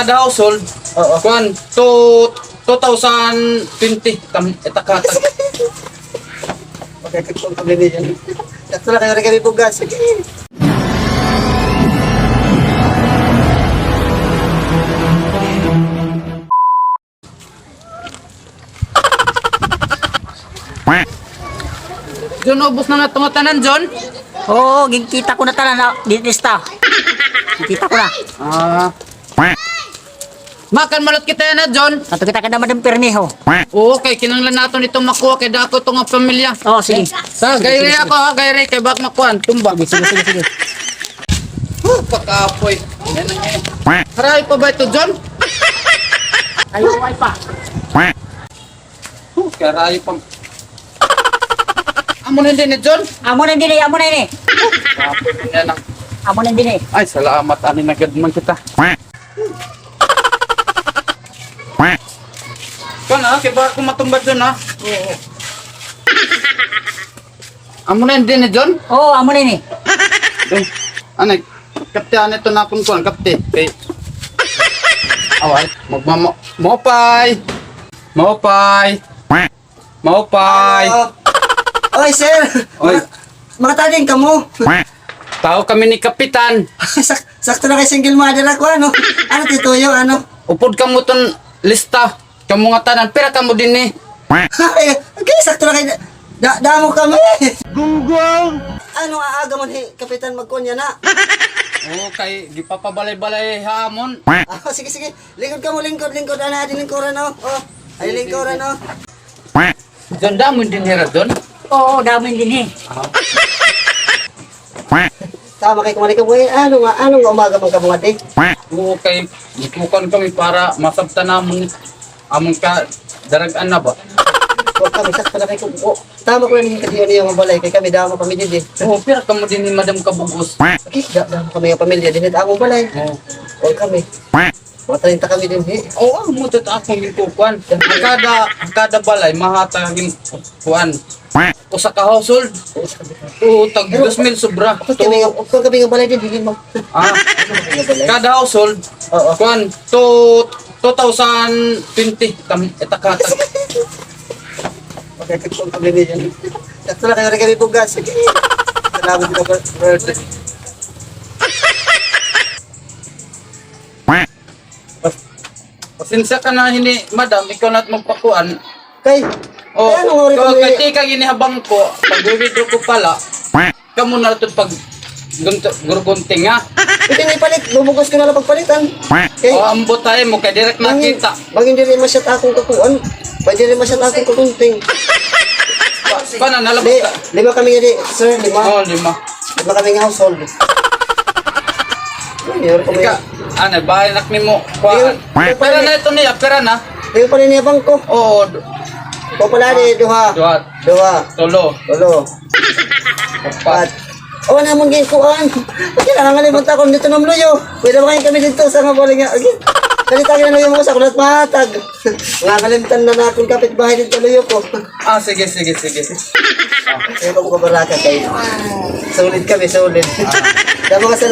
Kada household, Oo. kuan, 2020 itakata. Magkakitong kami niyan. Sakto na kayo rin kami bugas. John, ubos na nga tumatanan, John. Oo, kita ko na tala na ditista. Kita ko na. Makan malot kita yan na, John. Ato kita kada madam permiho. Oo, kay kinanglan nato nito makuha kay dako itong pamilya. Oh, sige. Sa gayri ako ha, gayri kay bak makuhan, tumbag. Sige. Pagkapoy. Yan ang ngayon. Haray pa ba ito, John? Ayo ay pa. Karay pa. Amo na din ni John. Amo na din, amo na ini. Kapoy mo yan ang. Amo na din. Ay, salamat. Ani nagadman kita. Kan ha, kaya ba ako matumba John ha? Oo. Amo na din ni John? Oh, amo na ini. Anay, kaptean ito na akong kuhan, kapte. Kay... Away, Mopay! Oy, sir! Oy. Mga tading ka mo. Tao kami ni Kapitan. Sakto na kay single mother ako, ano? Ano, tituyo, ano? Upod ka mo itong lista. Kamu nga tanan, pera ka mo din eh. Okay, sakto na kay... Damo kami! Gunggong! Ano, aaga mo ni Kapitan magkunya na? Oo, kay di pa pabalay-balay hamon. Sige. Lingkod ka mo, lingkod. Ano, adi lingkuran, no? Oh, ay lingkuran, no? John, damon din hera, John. Oo, dami din eh. Tama kay kumalik ka mo, ano nga umaga mong kabungati? Oo, kay itukan kami para masabta namon. Amon ka, daragan na ba? Huwag kami, sakto na kay kubo. Tama ko na niyo kasi yun yung mabalay, kay kami damo kami din. Oo, pera ka mo din ni Madam Kabugos. Okay, damo kami yung pamilya din, among balay. Oo. Huwag kami. Mga 30 kami din, eh. Oo, mo ito akong itukuan. Kada balay, mahatagin kuan. Usa ka household. Oo, tag 2,000 sobra. Huwag kami yung balay din, hindi mo. Ah, kada household, Oo. kuan, 2020 itakata. Magkakitong kami din. Sakto na kayo rin kami bugas. Salamat ka, brother. Pasensya ka na hindi, madam, ikaw na't magpakuan. Kay, O, ano nga rin kami? kati ka ginihabang ko, pag withdraw ko pala, kamo na ito pag gurgunting ha. Ito nga ipalit, bubugos ko na lang pagpalitan. Kay, O, ambot tayo mo, kaya direct nakita. Bang hindi rin masyat akong kakuan. Bang hindi rin masyat akong kakunting. Paano, nalabas ka? Lima kami nga di, sir, lima. Oo, 5. Lima kami nga household. Ayun, kami. Ika, ano, bahay nak ni mo, kuhaan. Pera na ito niya, pera na. Ayun pa rin niya bangko. Oo, O pala di, duha. duhat, Duha. tulo, Tulo. apat. O naman ngayon kuan. Okay, nakangalimutan ako dito ng luyo. Pwede ba kayo kami dito sa mabuling nga. Okay. Kalitagin na luyo mo sa kulat mahatag. Nakakalimutan na akong kapitbahay dito luyo ko. Ah, sige. Ayun ko kabaraka kayo. Sulit kami, sulit. Damo ka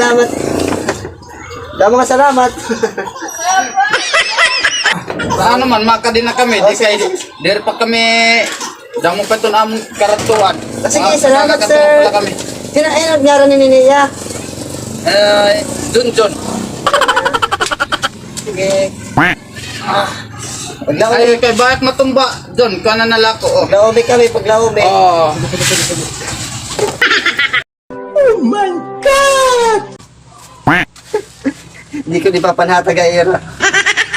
salamat. Ano man, makadin na kami, di kay, dir pa kami, damo pa ito na among karatuan. Sige, salamat sir. Pala kami. Ayun, nagyara ni Niya. John. Sige. Ay, kay bakit matumba, John, ka na nalako, oh. Paglaobi kami, paglaobi. Oh. Hindi ko di pa panhatag ay era.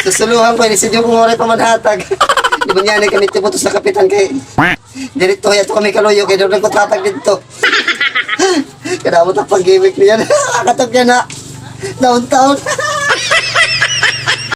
Susuluhan ko, inisip kung oray pa manhatag. Di ba niya kami tiputos na kapitan kay... Dirito, yato kami kaluyo, kaya doon ko tatag dito. Kaya mo tapang gimmick niya. Nakatag niya na. Downtown.